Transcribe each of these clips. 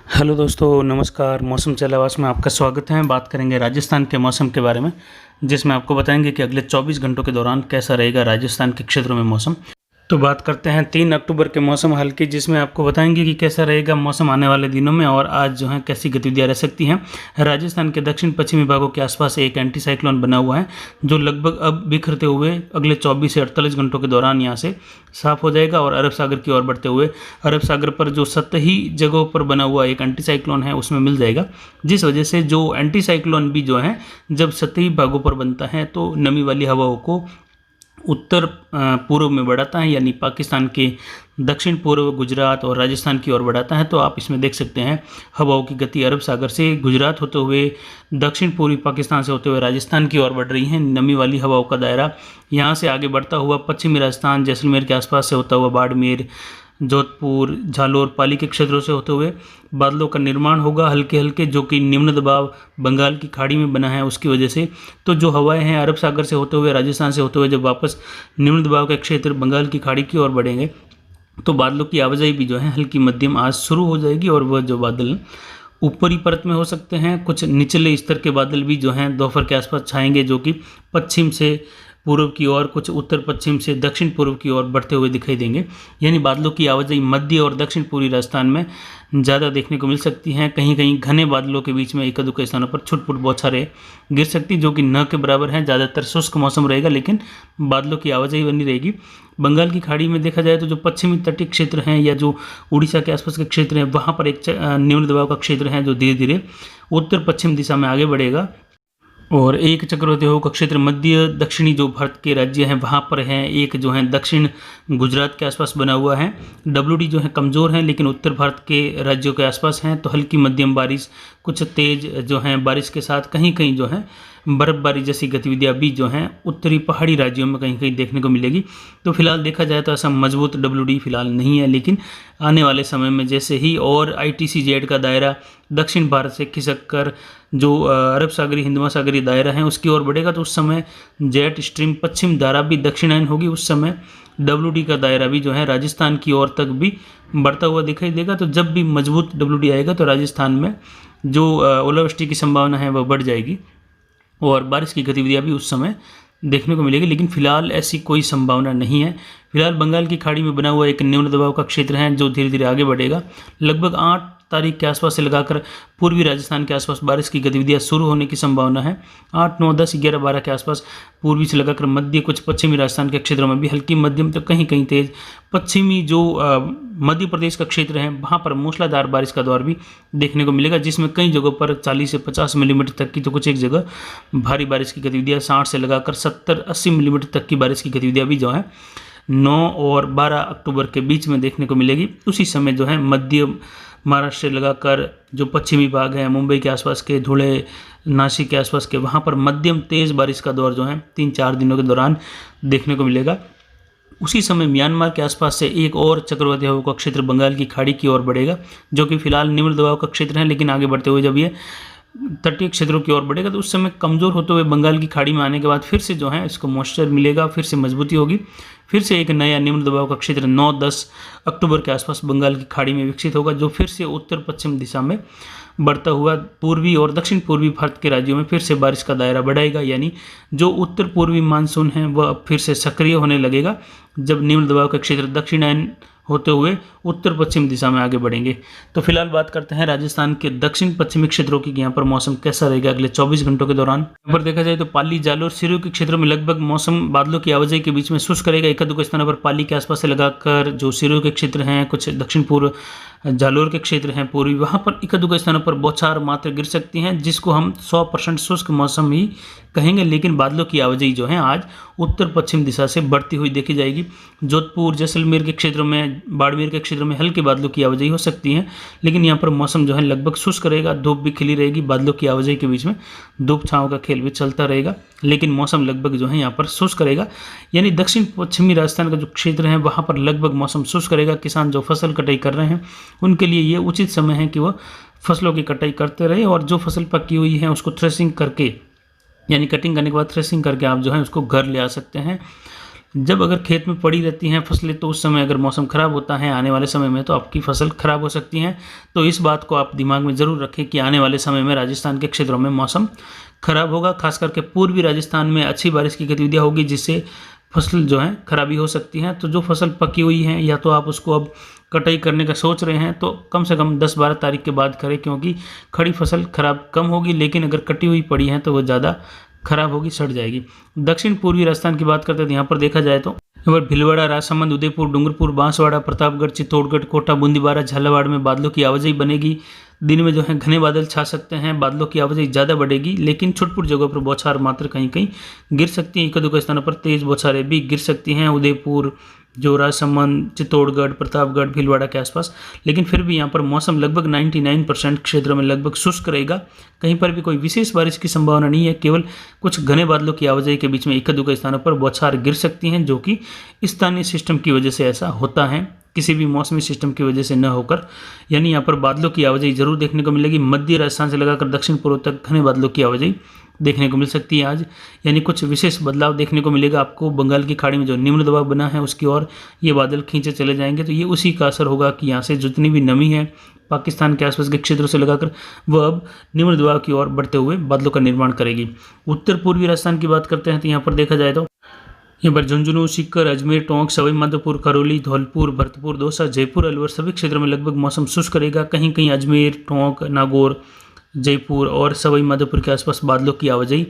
Hello दोस्तों, नमस्कार। मौसम चलावास में आपका स्वागत है। बात करेंगे राजस्थान के मौसम के बारे में, जिसमें आपको बताएंगे कि अगले 24 घंटों के दौरान कैसा रहेगा राजस्थान के क्षेत्रों में मौसम। तो बात करते हैं 3 अक्टूबर के मौसम हाल की, जिसमें आपको बताएंगे कि कैसा रहेगा मौसम आने वाले दिनों में और आज जो है कैसी गतिविधियां रह सकती हैं। राजस्थान के दक्षिण पश्चिमी भागों के आसपास एक एंटी साइक्लोन बना हुआ है, जो लगभग अब बिखरते हुए अगले 24 से 48 घंटों के दौरान यहाँ से साफ हो जाएगा और अरब सागर की ओर बढ़ते हुए अरब सागर पर जो सतही जगहों पर बना हुआ एक एंटी साइक्लोन है उसमें मिल जाएगा। जिस वजह से जो एंटी साइक्लोन भी जो है जब सतही भागों पर बनता है तो नमी वाली हवाओं को उत्तर पूर्व में बढ़ाता है, यानी पाकिस्तान के दक्षिण पूर्व, गुजरात और राजस्थान की ओर बढ़ाता है। तो आप इसमें देख सकते हैं हवाओं की गति अरब सागर से गुजरात होते हुए दक्षिण पूर्वी पाकिस्तान से होते हुए राजस्थान की ओर बढ़ रही है। नमी वाली हवाओं का दायरा यहाँ से आगे बढ़ता हुआ पश्चिमी राजस्थान, जैसलमेर के आसपास से होता हुआ बाड़मेर, जोधपुर, झालोर, पाली के क्षेत्रों से होते हुए बादलों का निर्माण होगा हल्के हल्के, जो कि निम्न दबाव बंगाल की खाड़ी में बना है उसकी वजह से। तो जो हवाएं हैं अरब सागर से होते हुए राजस्थान से होते हुए जब वापस निम्न दबाव के क्षेत्र बंगाल की खाड़ी की ओर बढ़ेंगे तो बादलों की आवाजाही भी जो है हल्की मध्यम आज शुरू हो जाएगी और वह जो बादल ऊपरी परत में हो सकते हैं, कुछ निचले स्तर के बादल भी जो हैं दोपहर के आसपास छाएंगे, जो कि पश्चिम से पूर्व की ओर, कुछ उत्तर पश्चिम से दक्षिण पूर्व की ओर बढ़ते हुए दिखाई देंगे। यानी बादलों की आवाजाही मध्य और दक्षिण पूर्वी राजस्थान में ज़्यादा देखने को मिल सकती हैं। कहीं कहीं घने बादलों के बीच में एक दो के स्थानों पर छुट-पुट बौछारें गिर सकती, जो कि न के बराबर हैं। ज़्यादातर शुष्क मौसम रहेगा, लेकिन बादलों की आवाजाही बनी रहेगी। बंगाल की खाड़ी में देखा जाए तो जो पश्चिमी तटीय क्षेत्र हैं या जो उड़ीसा के आसपास के क्षेत्र हैं, वहाँ पर एक निम्न दबाव का क्षेत्र है जो धीरे धीरे उत्तर पश्चिम दिशा में आगे बढ़ेगा और एक चक्रवाती हवा का क्षेत्र मध्य दक्षिणी जो भारत के राज्य हैं वहाँ पर है। एक जो है दक्षिण गुजरात के आसपास बना हुआ है। WD जो है कमज़ोर है, लेकिन उत्तर भारत के राज्यों के आसपास हैं। तो हल्की मध्यम बारिश, कुछ तेज जो है बारिश के साथ कहीं कहीं जो है बर्फबारी जैसी गतिविधियां भी जो हैं उत्तरी पहाड़ी राज्यों में कहीं कहीं देखने को मिलेगी। तो फिलहाल देखा जाए तो ऐसा मजबूत WD फिलहाल नहीं है, लेकिन आने वाले समय में जैसे ही और ITCZ का दायरा दक्षिण भारत से खिसक कर जो अरब सागरी हिंद महासागरीय दायरा है उसकी ओर बढ़ेगा, तो उस समय जेट स्ट्रीम पश्चिम धारा भी दक्षिणायन होगी। उस समय WD का दायरा भी जो है राजस्थान की ओर तक भी बढ़ता हुआ दिखाई देगा। तो जब भी मजबूत WD आएगा तो राजस्थान में जो ओलावृष्टि की संभावना है वह बढ़ जाएगी और बारिश की गतिविधियां भी उस समय देखने को मिलेगी, लेकिन फिलहाल ऐसी कोई संभावना नहीं है। फिलहाल बंगाल की खाड़ी में बना हुआ एक निम्न दबाव का क्षेत्र है जो धीरे धीरे आगे बढ़ेगा। लगभग 8 तारीख के आसपास से लगाकर पूर्वी राजस्थान के आसपास बारिश की गतिविधियां शुरू होने की संभावना है। 8, 9, 10, 11, 12 के आसपास पूर्वी से लगाकर मध्य कुछ पश्चिमी राजस्थान के क्षेत्रों में भी हल्की मध्यम तो कहीं कहीं तेज पश्चिमी जो मध्य प्रदेश का क्षेत्र है वहाँ पर मूसलाधार बारिश का दौर भी देखने को मिलेगा, जिसमें कई जगहों पर 40 से 50 मिलीमीटर तक की, तो कुछ एक जगह भारी बारिश की गतिविधियाँ 60 से लगाकर 70-80 मिलीमीटर तक की बारिश की गतिविधियाँ भी जो है 9 और 12 अक्टूबर के बीच में देखने को मिलेगी। उसी समय जो है मध्य महाराष्ट्र से लगाकर जो पश्चिमी भाग है, मुंबई के आसपास के, धुले, नासिक के आसपास के, वहाँ पर मध्यम तेज़ बारिश का दौर जो है 3-4 दिनों के दौरान देखने को मिलेगा। उसी समय म्यांमार के आसपास से एक और चक्रवाती हवा का क्षेत्र बंगाल की खाड़ी की ओर बढ़ेगा, जो कि फिलहाल निम्न दबाव का क्षेत्र है, लेकिन आगे बढ़ते हुए जब ये तटीय क्षेत्रों की ओर बढ़ेगा तो उस समय कमज़ोर होते हुए बंगाल की खाड़ी में आने के बाद फिर से जो है इसको मॉइस्चर मिलेगा, फिर से मजबूती होगी, फिर से एक नया निम्न दबाव का क्षेत्र 9-10 अक्टूबर के आसपास बंगाल की खाड़ी में विकसित होगा, जो फिर से उत्तर पश्चिम दिशा में बढ़ता हुआ पूर्वी और दक्षिण पूर्वी भारत के राज्यों में फिर से बारिश का दायरा बढ़ाएगा। यानी जो उत्तर पूर्वी मानसून है वह अब फिर से सक्रिय होने लगेगा जब निम्न दबाव का क्षेत्र दक्षिणायन होते हुए उत्तर पश्चिम दिशा में आगे बढ़ेंगे। तो फिलहाल बात करते हैं राजस्थान के दक्षिण पश्चिमी क्षेत्रों की, यहाँ पर मौसम कैसा रहेगा अगले 24 घंटों के दौरान। यहाँ पर देखा जाए तो पाली, जालोर, सिरोही के क्षेत्रों में लगभग मौसम बादलों की आवाजाही के बीच में शुष्क रहेगा। एक दो स्थानों पर पाली के आसपास से लगाकर जो सिरोही के क्षेत्र हैं, कुछ दक्षिण पूर्व जालोर के क्षेत्र हैं पूर्वी, वहाँ पर एक दो स्थानों पर बौछार मात्र गिर सकती हैं, जिसको हम 100% शुष्क मौसम ही कहेंगे। लेकिन बादलों की आवाजाही जो है आज उत्तर पश्चिम दिशा से बढ़ती हुई देखी जाएगी। जोधपुर, जैसलमेर के क्षेत्रों में, बाड़मेर के क्षेत्रों में हल्के बादलों की आवाजाही हो सकती है, लेकिन यहाँ पर मौसम जो है लगभग शुष्क रहेगा। धूप भी खिली रहेगी, बादलों की आवाजाही के बीच में धूप छाँव का खेल भी चलता रहेगा, लेकिन मौसम लगभग जो है यहाँ पर शुष्क रहेगा। यानी दक्षिण पश्चिमी राजस्थान का जो क्षेत्र है वहाँ पर लगभग मौसम शुष्क रहेगा। किसान जो फसल कटाई कर रहे हैं उनके लिए ये उचित समय है कि वह फसलों की कटाई करते रहे और जो फसल पकी हुई है उसको थ्रेसिंग करके, यानी कटिंग करने के बाद थ्रेसिंग करके आप जो है उसको घर ले आ सकते हैं। जब अगर खेत में पड़ी रहती हैं फसलें तो उस समय अगर मौसम ख़राब होता है आने वाले समय में तो आपकी फसल ख़राब हो सकती हैं। तो इस बात को आप दिमाग में ज़रूर रखें कि आने वाले समय में राजस्थान के क्षेत्रों में मौसम ख़राब होगा। खास करके पूर्वी राजस्थान में अच्छी बारिश की गतिविधियाँ होगी जिससे फसल जो है खराबी हो सकती है। तो जो फसल पकी हुई है या तो आप उसको अब कटाई करने का सोच रहे हैं तो कम से कम 10-12 तारीख के बाद करें, क्योंकि खड़ी फसल खराब कम होगी, लेकिन अगर कटी हुई पड़ी है तो वो ज़्यादा खराब होगी, सड़ जाएगी। दक्षिण पूर्वी राजस्थान की बात करते हैं तो यहाँ पर देखा जाए तो यहाँ पर भीलवाड़ा, राजसमंद, उदयपुर, डूंगरपुर, बांसवाड़ा, प्रतापगढ़, चित्तौड़गढ़, कोटा, बूंदीबारा, झालावाड़ में बादलों की आवाजाही बनेगी। दिन में जो है घने बादल छा सकते हैं, बादलों की आवाजाही ज़्यादा बढ़ेगी, लेकिन छुटपुट जगहों पर बौछार मात्र कहीं कहीं गिर सकती हैं। एक-दो स्थानों पर तेज बौछारें भी गिर सकती हैं उदयपुर, जो राजसमंद, चित्तौड़गढ़, प्रतापगढ़, भीलवाड़ा के आसपास। लेकिन फिर भी यहाँ पर मौसम लगभग 99% क्षेत्रों में लगभग शुष्क रहेगा। कहीं पर भी कोई विशेष बारिश की संभावना नहीं है, केवल कुछ घने बादलों की आवाजाही के बीच में एक-दो स्थानों पर बौछार गिर सकती हैं, जो कि स्थानीय सिस्टम की वजह से ऐसा होता है, किसी भी मौसमी सिस्टम की वजह से न होकर। यानी यहाँ पर बादलों की आवाजाही जरूर देखने को मिलेगी। मध्य राजस्थान से लगाकर दक्षिण पूर्व तक घने बादलों की आवाजाही देखने को मिल सकती है आज। यानी कुछ विशेष बदलाव देखने को मिलेगा आपको। बंगाल की खाड़ी में जो निम्न दबाव बना है उसकी ओर ये बादल खींचे चले जाएंगे, तो ये उसी का असर होगा कि यहाँ से जितनी भी नमी है पाकिस्तान के आसपास के क्षेत्रों से लगाकर वह अब निम्न दबाव की ओर बढ़ते हुए बादलों का निर्माण करेगी। उत्तर पूर्वी राजस्थान की बात करते हैं तो यहाँ पर देखा जाए तो यहाँ पर झुंझुनू, सीकर, अजमेर, टोंक, सवाई माधोपुर, करौली, धौलपुर, भरतपुर, दौसा, जयपुर, अलवर सभी क्षेत्रों में लगभग मौसम शुष्क रहेगा। कहीं कहीं अजमेर, टोंक, नागौर, जयपुर और सवाई माधोपुर के आसपास बादलों की आवाजाही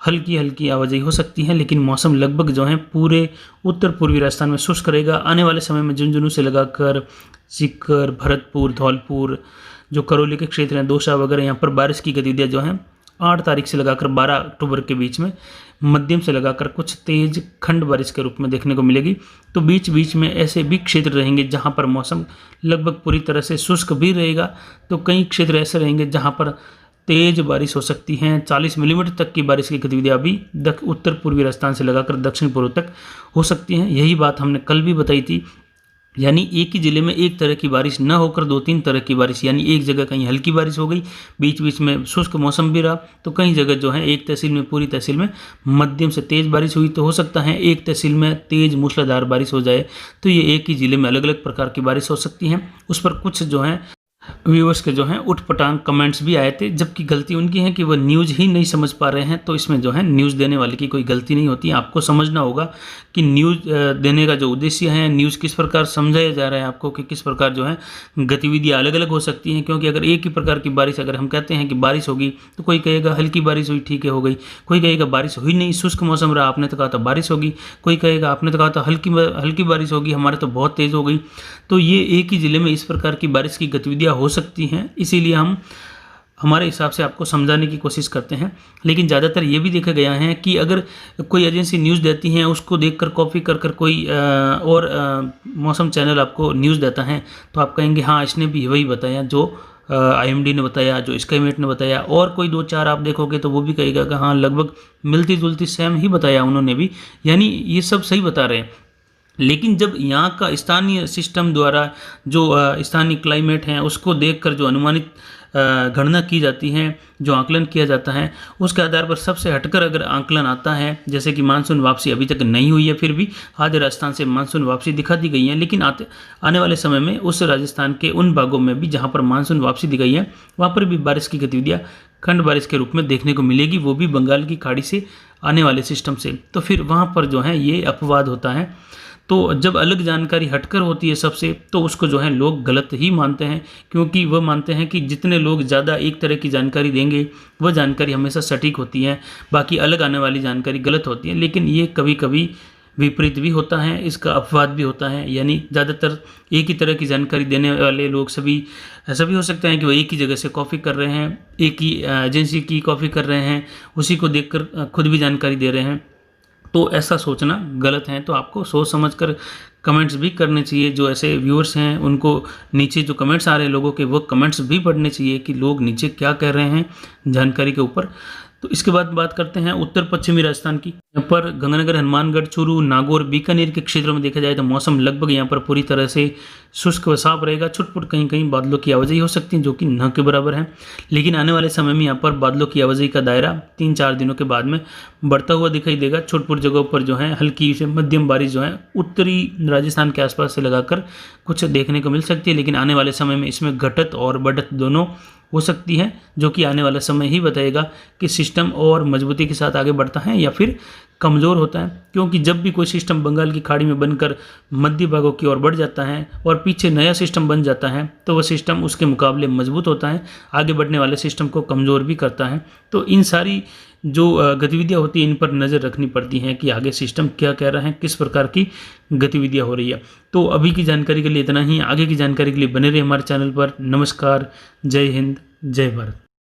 हल्की हल्की आवाजाही हो सकती है, लेकिन मौसम लगभग जो है पूरे उत्तर पूर्वी राजस्थान में शुष्क रहेगा। आने वाले समय में झुंझुनू से लगाकर सीकर, भरतपुर, धौलपुर, जो करौली के क्षेत्र हैं, दौसा वगैरह, यहाँ पर बारिश की गतिविधियाँ जो हैं 8 तारीख से लगाकर 12 अक्टूबर के बीच में मध्यम से लगाकर कुछ तेज खंड बारिश के रूप में देखने को मिलेगी। तो बीच बीच में ऐसे भी क्षेत्र रहेंगे जहां पर मौसम लगभग पूरी तरह से शुष्क भी रहेगा, तो कई क्षेत्र ऐसे रहेंगे जहां पर तेज बारिश हो सकती है। 40 मिलीमीटर तक की बारिश की गतिविधियाँ भी उत्तर पूर्वी राजस्थान से लगाकर दक्षिण पूर्व तक हो सकती हैं। यही बात हमने कल भी बताई थी। यानी एक ही ज़िले में एक तरह की बारिश न होकर 2-3 तरह की बारिश, यानी एक जगह कहीं हल्की बारिश हो गई, बीच बीच में शुष्क मौसम भी रहा, तो कई जगह जो है एक तहसील में, पूरी तहसील में मध्यम से तेज़ बारिश हुई। तो हो सकता है एक तहसील में तेज़ मूसलाधार बारिश हो जाए, तो ये एक ही ज़िले में अलग अलग प्रकार की बारिश हो सकती है। उस पर कुछ जो है व्यूअर्स के जो हैं उठपटांग कमेंट्स भी आए थे, जबकि गलती उनकी है कि वह न्यूज़ ही नहीं समझ पा रहे हैं। तो इसमें जो है न्यूज़ देने वाले की कोई गलती नहीं होती। आपको समझना होगा कि न्यूज़ देने का जो उद्देश्य है, न्यूज़ किस प्रकार समझाया जा रहा है आपको, कि किस प्रकार जो है गतिविधियाँ अलग अलग हो सकती हैं। क्योंकि अगर एक ही प्रकार की बारिश अगर हम कहते हैं कि बारिश होगी, तो कोई कहेगा हल्की बारिश हुई, ठीक है हो गई, कोई कहेगा बारिश हुई नहीं, शुष्क मौसम रहा, आपने तो कहा था बारिश होगी, कोई कहेगा आपने तो कहा था हल्की बारिश होगी, हमारे तो बहुत तेज़ हो गई। तो ये एक ही ज़िले में इस प्रकार की बारिश की गतिविधियाँ हो सकती हैं, इसीलिए हम हमारे हिसाब से आपको समझाने की कोशिश करते हैं। लेकिन ज़्यादातर ये भी देखा गया है कि अगर कोई एजेंसी न्यूज़ देती है, उसको देखकर कॉपी कर कोई और मौसम चैनल आपको न्यूज़ देता है, तो आप कहेंगे हाँ इसने भी वही बताया जो IMD ने बताया, जो स्काईमेट ने बताया। और कोई 2-4 आप देखोगे तो वो भी कहेगा कि हाँ लगभग मिलती जुलती सेम ही बताया उन्होंने भी, यानी ये सब सही बता रहे हैं। लेकिन जब यहाँ का स्थानीय सिस्टम द्वारा जो स्थानीय क्लाइमेट है उसको देखकर जो अनुमानित गणना की जाती है, जो आकलन किया जाता है, उसके आधार पर सबसे हटकर अगर आकलन आता है, जैसे कि मानसून वापसी अभी तक नहीं हुई है, फिर भी आधे राजस्थान से मानसून वापसी दिखा दी गई है, लेकिन आने वाले समय में उस राजस्थान के उन भागों में भी जहाँ पर मानसून वापसी दी गई है, वहाँ पर भी बारिश की गतिविधियाँ खंड बारिश के रूप में देखने को मिलेगी, वो भी बंगाल की खाड़ी से आने वाले सिस्टम से। तो फिर वहाँ पर जो है ये अपवाद होता है। तो जब अलग जानकारी हटकर होती है सबसे, तो उसको जो है लोग गलत ही मानते हैं, क्योंकि वह मानते हैं कि जितने लोग ज़्यादा एक तरह की जानकारी देंगे वह जानकारी हमेशा सटीक होती है, बाकी अलग आने वाली जानकारी गलत होती है। लेकिन ये कभी कभी विपरीत भी होता है, इसका अपवाद भी होता है। यानी ज़्यादातर एक ही तरह की जानकारी देने वाले लोग सभी ऐसा भी हो सकता है कि वो एक ही जगह से कॉपी कर रहे हैं, एक ही एजेंसी की कॉपी कर रहे हैं, उसी को देखकर खुद भी जानकारी दे रहे हैं। तो ऐसा सोचना गलत है। तो आपको सोच समझकर कमेंट्स भी करने चाहिए। जो ऐसे व्यूअर्स हैं उनको नीचे जो कमेंट्स आ रहे हैं लोगों के, वो कमेंट्स भी पढ़ने चाहिए कि लोग नीचे क्या कह रहे हैं जानकारी के ऊपर। तो इसके बाद बात करते हैं उत्तर पश्चिमी राजस्थान की। यहाँ पर गंगानगर, हनुमानगढ़, चूरू, नागौर, बीकानेर के क्षेत्रों में देखा जाए तो मौसम लगभग यहाँ पर पूरी तरह से शुष्क व साफ रहेगा। छुटपुट कहीं कहीं बादलों की आवाजाही हो सकती है जो कि न के बराबर है, लेकिन आने वाले समय में यहाँ पर बादलों की आवाजाही का दायरा 3-4 दिनों के बाद में बढ़ता हुआ दिखाई देगा। छुटपुट जगहों पर जो है हल्की से मध्यम बारिश जो है उत्तरी राजस्थान के आसपास से लगाकर कुछ देखने को मिल सकती है, लेकिन आने वाले समय में इसमें घटत और बढ़त दोनों हो सकती है, जो कि आने वाला समय ही बताएगा कि सिस्टम और मजबूती के साथ आगे बढ़ता है या फिर कमज़ोर होता है। क्योंकि जब भी कोई सिस्टम बंगाल की खाड़ी में बनकर मध्य भागों की ओर बढ़ जाता है और पीछे नया सिस्टम बन जाता है तो वह सिस्टम उसके मुकाबले मजबूत होता है, आगे बढ़ने वाले सिस्टम को कमज़ोर भी करता है। तो इन सारी जो गतिविधियाँ होती हैं इन पर नज़र रखनी पड़ती हैं कि आगे सिस्टम क्या कह रहा है, किस प्रकार की गतिविधियाँ हो रही है। तो अभी की जानकारी के लिए इतना ही। आगे की जानकारी के लिए बने रहिए हमारे चैनल पर। नमस्कार, जय हिंद, जय भारत।